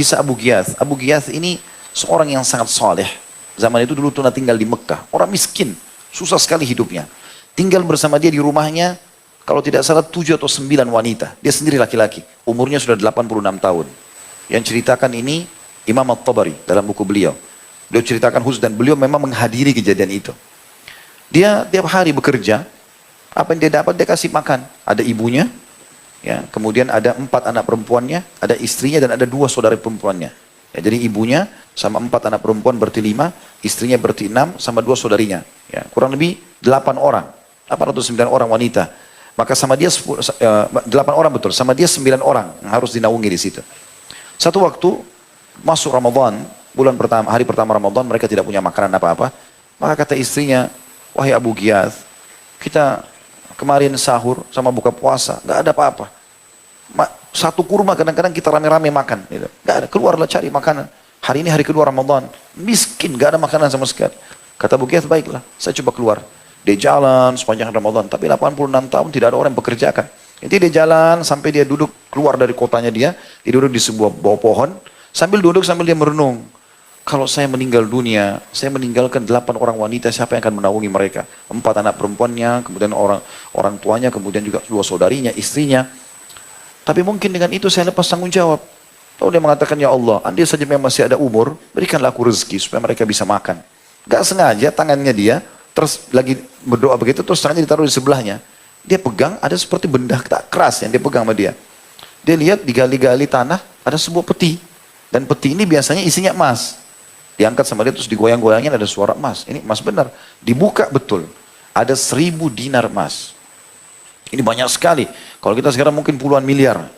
kisah Abu Ghiyath. Abu Ghiyath ini seorang yang sangat soleh. Zaman itu dulu tuh tinggal di Mekah. Orang miskin, susah sekali hidupnya. Tinggal bersama dia di rumahnya, kalau tidak salah 7 atau 9 wanita. Dia sendiri laki-laki, umurnya sudah 86 tahun. Yang ceritakan ini Imam At-Tabari dalam buku beliau. Beliau ceritakan khusus dan beliau memang menghadiri kejadian itu. Dia tiap hari bekerja, apa yang dia dapat dia kasih makan. Ada ibunya, ya, kemudian ada 4 anak perempuannya, ada istrinya dan ada 2 saudara perempuannya. Ya, jadi ibunya sama 4 anak perempuan berarti 5, istrinya berarti 6 sama 2 saudarinya. Ya, kurang lebih 8 orang, 8 atau 9 orang wanita. Maka sama dia 8 orang betul, sama dia 9 orang yang harus dinaungi di situ. Satu waktu masuk Ramadan, bulan pertama, hari pertama Ramadan mereka tidak punya makanan apa-apa. Maka kata istrinya, wahai Abu Ghiyath, kita kemarin sahur sama buka puasa, nggak ada apa-apa. Satu kurma kadang-kadang kita rame-rame makan. Gitu. Nggak ada, keluarlah cari makanan. Hari ini hari kedua Ramadan, miskin, nggak ada makanan sama sekali. Kata Abu Ghiyath, baiklah, saya coba keluar. Dia jalan sepanjang Ramadan, tapi 86 tahun tidak ada orang yang bekerjakan. Jadi dia jalan sampai dia duduk keluar dari kotanya dia duduk di sebuah bawah pohon, sambil duduk sambil dia merenung. Kalau saya meninggal dunia, saya meninggalkan 8 orang wanita, siapa yang akan menaungi mereka? 4 anak perempuannya, kemudian orang tuanya, kemudian juga 2 saudarinya, istrinya. Tapi mungkin dengan itu saya lepas tanggung jawab. Lalu dia mengatakan, ya Allah, andai saja memang masih ada umur, berikanlah aku rezeki supaya mereka bisa makan. Gak sengaja tangannya dia, terus lagi berdoa begitu, terus tangannya ditaruh di sebelahnya. Dia pegang, ada seperti benda keras yang dia pegang sama dia. Dia lihat di gali-gali tanah, ada sebuah peti. Dan peti ini biasanya isinya emas. Diangkat sama dia terus digoyang-goyangin ada suara emas. Ini emas benar. Dibuka betul. Ada 1000 dinar emas. Ini banyak sekali. Kalau kita sekarang mungkin puluhan miliar.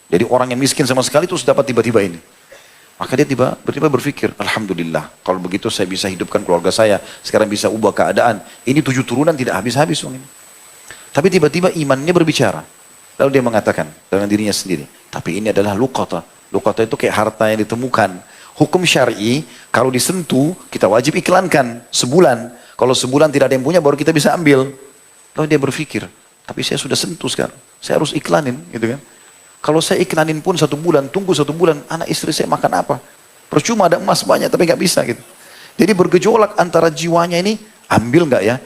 Jadi orang yang miskin sama sekali terus dapat tiba-tiba ini. Maka dia tiba-tiba berpikir, Alhamdulillah. Kalau begitu saya bisa hidupkan keluarga saya. Sekarang bisa ubah keadaan. Ini 7 turunan tidak habis-habis uang ini. Tapi tiba-tiba imannya berbicara. Lalu dia mengatakan dengan dirinya sendiri. Tapi ini adalah luqata. Luqata itu kayak harta yang ditemukan. Hukum syar'i, kalau disentuh, kita wajib iklankan sebulan. Kalau sebulan tidak ada yang punya, baru kita bisa ambil. Lalu dia berpikir, tapi saya sudah sentuh sekarang. Saya harus iklanin, gitu kan. Kalau saya iklanin pun 1 bulan, tunggu 1 bulan, anak istri saya makan apa? Percuma ada emas banyak, tapi nggak bisa gitu. Jadi bergejolak antara jiwanya ini, ambil nggak ya?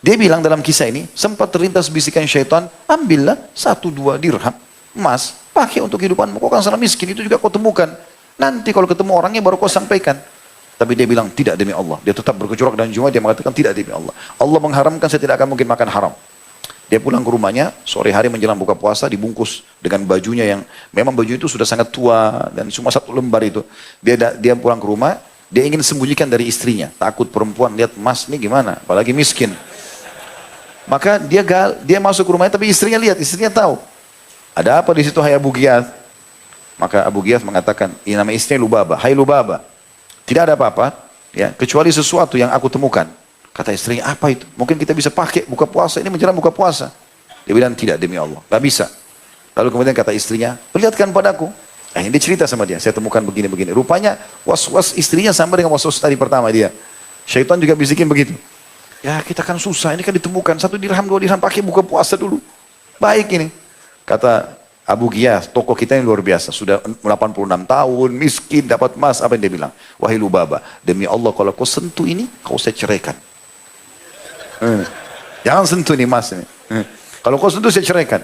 Dia bilang dalam kisah ini, sempat terlintas bisikan syaitan, ambillah 1-2 dirham emas, pakai untuk kehidupanmu. Kau kan salah miskin, itu juga kau temukan. Nanti kalau ketemu orangnya baru kau sampaikan. Tapi dia bilang tidak demi Allah. Dia tetap bergejolak dan jiwa dia mengatakan tidak demi Allah. Allah mengharamkan, saya tidak akan mungkin makan haram. Dia pulang ke rumahnya, sore hari menjelang buka puasa dibungkus dengan bajunya yang memang baju itu sudah sangat tua dan cuma 1 lembar itu. Dia pulang ke rumah, dia ingin sembunyikan dari istrinya. Takut perempuan lihat emas ini gimana, apalagi miskin. Maka dia masuk ke rumahnya tapi istrinya lihat, istrinya tahu. Ada apa di situ hai Abu Ghiyath? Maka Abu Ghiyath mengatakan, ini nama istrinya Lubabah. Hai Lubabah, tidak ada apa-apa, ya, kecuali sesuatu yang aku temukan. Kata istrinya, apa itu? Mungkin kita bisa pakai buka puasa, ini menjelang buka puasa. Dia bilang, tidak demi Allah, gak bisa. Lalu kemudian kata istrinya, perlihatkan padaku. Ini dia cerita sama dia, saya temukan begini-begini. Rupanya was-was istrinya sama dengan was-was tadi pertama dia. Syaitan juga bisikin begitu. Ya kita kan susah, ini kan ditemukan. 1 dirham, 2 dirham, pakai buka puasa dulu. Baik ini. Kata Abu Ghiyath, tokoh kita yang luar biasa. Sudah 86 tahun, miskin, dapat emas. Apa yang dia bilang? Wahai Lubabah, demi Allah kalau kau sentuh ini, kau saya ceraikan. Jangan sentuh ini emas ini. Kalau kau sentuh, saya ceraikan.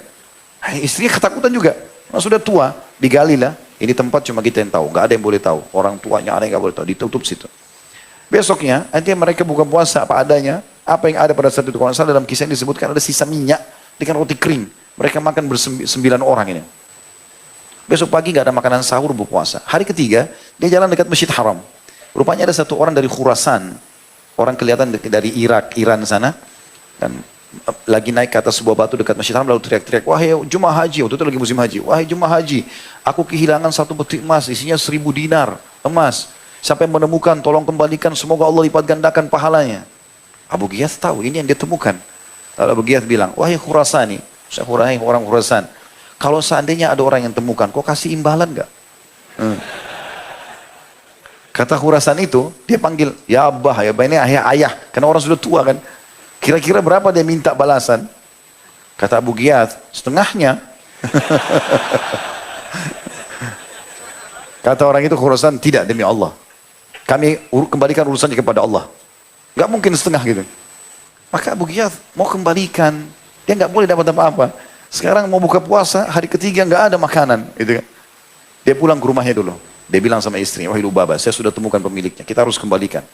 Istrinya ketakutan juga. Sudah tua, digalilah. Ini tempat cuma kita yang tahu. Gak ada yang boleh tahu. Orang tuanya ada yang gak boleh tahu. Ditutup situ. Besoknya, nanti mereka buka puasa apa adanya. Apa yang ada pada saat itu. Kalau salah dalam kisah ini disebutkan ada sisa minyak dengan roti kering. Mereka makan ber9 orang ini. Besok pagi gak ada makanan sahur berpuasa. Hari ketiga, dia jalan dekat Masjid Haram. Rupanya ada 1 orang dari Khurasan. Orang kelihatan dari Irak, Iran sana. Dan lagi naik ke atas sebuah batu dekat Masjid Haram, lalu teriak-teriak, wahai jemaah haji, waktu itu lagi musim haji. Wahai jemaah haji, aku kehilangan 1 peti emas, isinya 1000 dinar emas. Siapa yang menemukan, tolong kembalikan, semoga Allah lipat gandakan pahalanya. Abu Ghiyath tahu, ini yang dia temukan. Lalu Abu Ghiyath bilang, wahai Khurasani, saya orang Khurasan. Kalau seandainya ada orang yang temukan, kok kasih imbalan gak? Kata Khurasan itu, dia panggil, ya Abah, ya Abah ini ayah. Karena orang sudah tua kan. Kira-kira berapa dia minta balasan? Kata Abu Ghiyath, setengahnya. Kata orang itu Khurasan, tidak demi Allah. Kami kembalikan urusannya kepada Allah. Gak mungkin setengah gitu. Maka Abu Ghiyath mau kembalikan. Dia gak boleh dapat apa-apa. Sekarang mau buka puasa, hari ketiga gak ada makanan. Gitu kan. Dia pulang ke rumahnya dulu. Dia bilang sama istrinya, wahai Lubabah, saya sudah temukan pemiliknya. Kita harus kembalikan.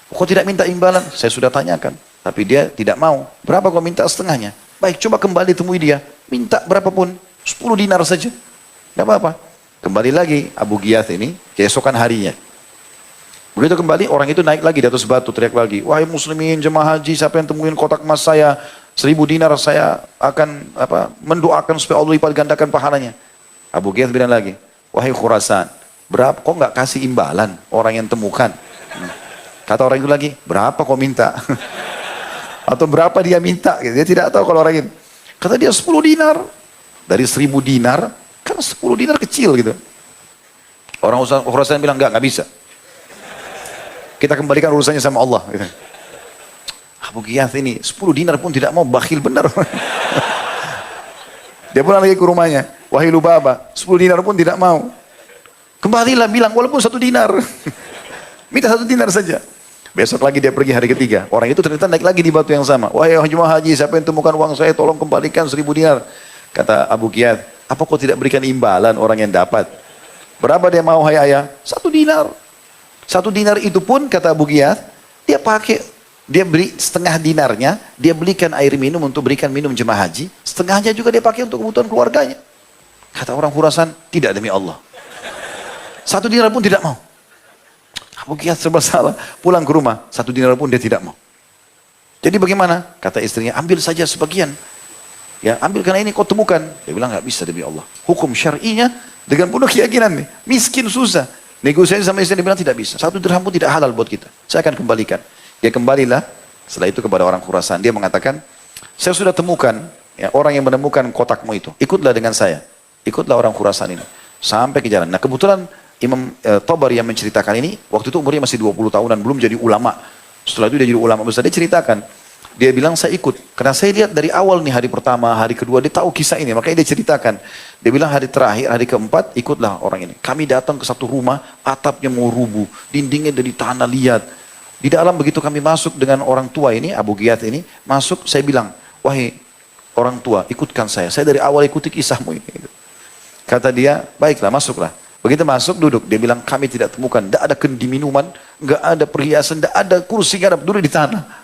Kok tidak minta imbalan? Saya sudah tanyakan. Tapi dia tidak mau. Berapa kau minta setengahnya? Baik, coba kembali temui dia. Minta berapapun. 10 dinar saja. Gak apa-apa. Kembali lagi Abu Ghiyath ini, keesokan harinya. Begitu kembali, orang itu naik lagi di atas batu, teriak lagi, wahai muslimin, jemaah haji, siapa yang temuin kotak emas saya, 1000 dinar, saya akan mendoakan supaya Allah lipat gandakan pahalanya. Abu Ghiyath bilang lagi, wahai Khurasan, berapa, kok nggak kasih imbalan orang yang temukan? Kata orang itu lagi, berapa kau minta? Atau berapa dia minta? Dia tidak tahu kalau orang itu. Kata dia 10 dinar. Dari 1000 dinar, kan 10 dinar kecil gitu. Orang Khurasan bilang, nggak bisa. Kita kembalikan urusannya sama Allah. Gitu. Abu Ghiyath ini 10 dinar pun tidak mau, bakhil benar. Dia pulang lagi ke rumahnya. Wahai Lubabah, 10 dinar pun tidak mau. Kembalilah bilang, walaupun 1 dinar. Minta 1 dinar saja. Besok lagi dia pergi hari ketiga. Orang itu ternyata naik lagi di batu yang sama. Wahai jemaah haji, siapa yang temukan uang saya, tolong kembalikan 1000 dinar. Kata Abu Ghiyath, apa kau tidak berikan imbalan orang yang dapat? Berapa dia mau, hai ayah? 1 dinar. 1 dinar itu pun, kata Abu Ghiyath, dia beri setengah dinarnya, dia belikan air minum untuk berikan minum jemaah haji, setengahnya juga dia pakai untuk kebutuhan keluarganya. Kata orang Khurasan, tidak demi Allah. 1 dinar pun tidak mau. Abu Ghiyath serba salah, pulang ke rumah, 1 dinar pun dia tidak mau. Jadi bagaimana? Kata istrinya, ambil saja sebagian. Ya, ambil karena ini kau temukan. Dia bilang, nggak bisa demi Allah. Hukum syar'inya dengan penuh keyakinan nih, miskin susah. Negosiasi sama istri, dia bilang tidak bisa. 1 dirham pun tidak halal buat kita. Saya akan kembalikan. Dia kembalilah setelah itu kepada orang Khurasan. Dia mengatakan, saya sudah temukan ya, orang yang menemukan kotakmu itu. Ikutlah dengan saya. Ikutlah orang Khurasan ini. Sampai ke jalan. Nah kebetulan Imam Tabari yang menceritakan ini, waktu itu umurnya masih 20 tahunan, belum jadi ulama. Setelah itu dia jadi ulama besar. Dia ceritakan. Dia bilang saya ikut. Karena saya lihat dari awal nih hari pertama, hari kedua, dia tahu kisah ini. Makanya dia ceritakan. Dia bilang hari terakhir, hari keempat, ikutlah orang ini. Kami datang ke satu rumah, atapnya mau rubuh. Dindingnya dari tanah liat. Di dalam begitu kami masuk dengan orang tua ini, Abu Ghiyath ini, masuk, saya bilang, wahai orang tua, ikutkan saya. Saya dari awal ikuti kisahmu ini. Kata dia, baiklah, masuklah. Begitu masuk, duduk. Dia bilang, kami tidak temukan. Tidak ada kendi minuman, nggak ada perhiasan, tidak ada kursi, nggak ada, duduk di tanah.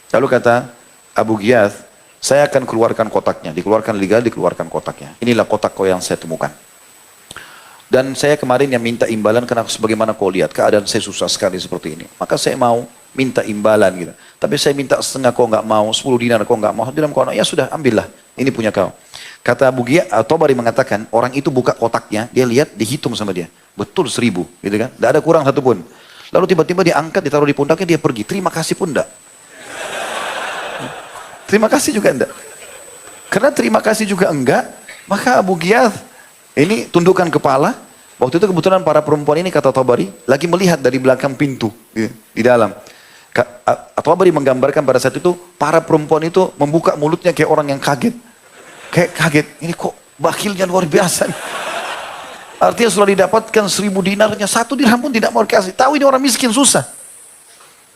Lalu kata Abu Ghiyath, saya akan keluarkan kotaknya. Dikeluarkan legal, dikeluarkan kotaknya. Inilah kotak kau yang saya temukan. Dan saya kemarin yang minta imbalan karena sebagaimana kau lihat, keadaan saya susah sekali seperti ini. Maka saya mau minta imbalan gitu. Tapi saya minta setengah, kau nggak mau, 10 dinar kau nggak mau. Dia bilang, ya sudah ambillah, ini punya kau. Kata Abu Ghiyath, Tabari mengatakan, orang itu buka kotaknya, dia lihat, dihitung sama dia. Betul 1000, gitu kan. Tidak ada kurang satupun. Lalu tiba-tiba dia angkat, ditaruh di pundaknya, dia pergi. Terima kasih pun enggak. Terima kasih juga enggak. Karena terima kasih juga enggak, maka Abu Ghiyath ini tundukkan kepala. Waktu itu kebetulan para perempuan ini, kata Tabari, lagi melihat dari belakang pintu di dalam. Tabari menggambarkan pada saat itu para perempuan itu membuka mulutnya kayak orang yang kaget. Kayak kaget, ini kok bakhilnya luar biasa. Artinya sudah didapatkan 1000 dinarnya, 1 dirham pun tidak mau dikasih. Tahu ini orang miskin susah.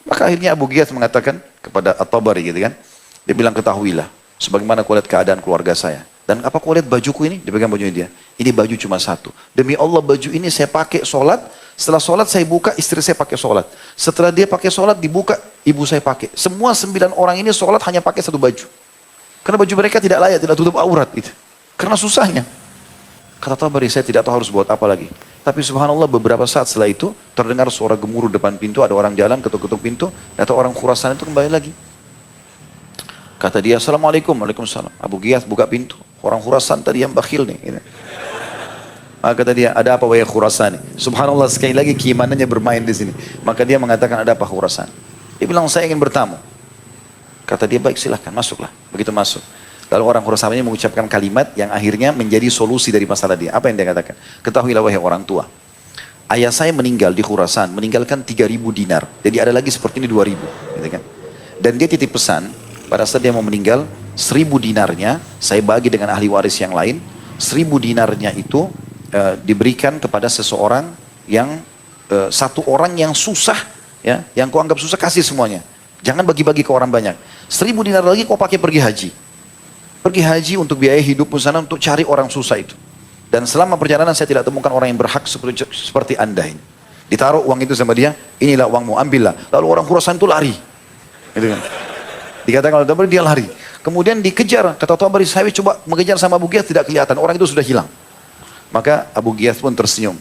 Maka akhirnya Abu Ghiyath mengatakan kepada At-Tabari gitu kan. Dia bilang, ketahuilah, sebagaimana kau lihat keadaan keluarga saya. Dan apa kau lihat bajuku ini? Dia pegang bajunya dia. Ini baju cuma 1. Demi Allah baju ini saya pakai sholat. Setelah sholat saya buka, istri saya pakai sholat. Setelah dia pakai sholat, dibuka, ibu saya pakai. Semua 9 orang ini sholat hanya pakai 1 baju. Karena baju mereka tidak layak, tidak tutup aurat. Gitu. Karena susahnya. Kata Tabari, saya tidak tahu harus buat apa lagi. Tapi subhanallah beberapa saat setelah itu, terdengar suara gemuruh depan pintu, ada orang jalan, ketuk-ketuk pintu, atau orang Khurasan itu kembali lagi. Kata dia, Assalamualaikum. Waalaikumsalam. Abu Ghiyath buka pintu. Orang Khurasan tadi yang bakhil nih. Gitu. Maka kata dia, ada apa wahai Khurasan? Subhanallah sekali lagi keimanannya bermain di sini. Maka dia mengatakan, ada apa Khurasan? Dia bilang, saya ingin bertamu. Kata dia, baik silahkan, masuklah. Begitu masuk. Lalu orang Khurasan ini mengucapkan kalimat yang akhirnya menjadi solusi dari masalah dia. Apa yang dia katakan? Ketahuilah wahai orang tua. Ayah saya meninggal di Khurasan, meninggalkan 3.000 dinar. Jadi ada lagi seperti ini 2.000. Gitu kan? Dan dia titip pesan, pada saat dia mau meninggal, 1000 dinarnya, saya bagi dengan ahli waris yang lain, 1000 dinarnya itu diberikan kepada seseorang yang satu orang yang susah, ya, yang kau anggap susah kasih semuanya. Jangan bagi-bagi ke orang banyak. 1.000 dinar lagi kau pakai pergi haji. Pergi haji untuk biaya hidupmu sana untuk cari orang susah itu. Dan selama perjalanan saya tidak temukan orang yang berhak seperti anda ini. Ditaruh uang itu sama dia, inilah uangmu, ambillah. Lalu orang Khurasan itu lari. Gitu kan. Dikatakan oleh Tabari, dia lari. Kemudian dikejar, kata Tabari, saya coba mengejar sama Abu Ghiyath, tidak kelihatan, orang itu sudah hilang. Maka Abu Ghiyath pun tersenyum.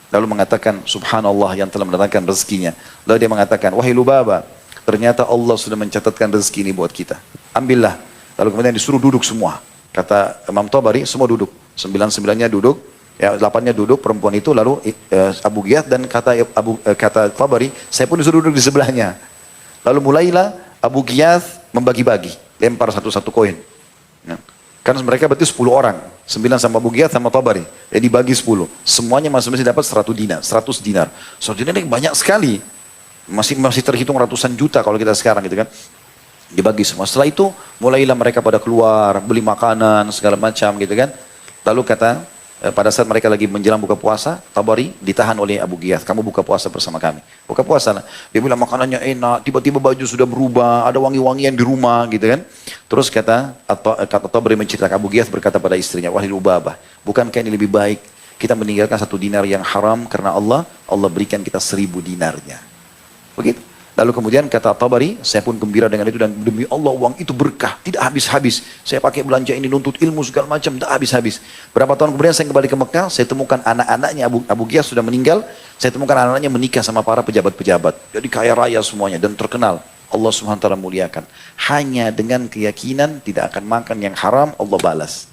Lalu mengatakan, subhanallah yang telah mendatangkan rezekinya. Lalu dia mengatakan, wahai Lubaba, ternyata Allah sudah mencatatkan rezeki ini buat kita. Ambillah. Lalu kemudian disuruh duduk semua. Kata Imam Tabari, semua duduk. 9-9-nya duduk, ya 8-nya duduk, perempuan itu. Lalu Abu Ghiyath dan kata Tabari, saya pun disuruh duduk di sebelahnya. Lalu mulailah Abu Ghiyath membagi-bagi, lempar satu-satu koin. Ya. Kan mereka berarti 10 orang, 9 sama Abu Ghiyath sama Tabari. Jadi bagi 10. Semuanya masing-masing dapat 100 dinar. 100 dinar. 100 dinar ini banyak sekali. Masih terhitung ratusan juta kalau kita sekarang gitu kan. Dibagi semua. Setelah itu mulailah mereka pada keluar, beli makanan segala macam gitu kan. Lalu kata pada saat mereka lagi menjelang buka puasa, Tabari ditahan oleh Abu Ghiyath. Kamu buka puasa bersama kami. Buka puasa lah. Dia bilang makanannya enak, tiba-tiba baju sudah berubah, ada wangi-wangian di rumah gitu kan. Terus kata Tabari menceritakan, Abu Ghiyath berkata pada istrinya, wahai Lubabah, bukankah ini lebih baik kita meninggalkan 1 dinar yang haram karena Allah berikan kita 1.000 dinarnya. Begitu. Lalu kemudian kata Tabari, saya pun gembira dengan itu dan demi Allah uang itu berkah, tidak habis-habis. Saya pakai belanja ini nuntut ilmu segala macam, tidak habis-habis. Berapa tahun kemudian saya kembali ke Mekah, saya temukan anak-anaknya Abu Ghiyath sudah meninggal, saya temukan anak-anaknya menikah sama para pejabat-pejabat. Jadi kaya raya semuanya dan terkenal. Allah Subhanahu wa taala muliakan. Hanya dengan keyakinan tidak akan makan yang haram, Allah balas.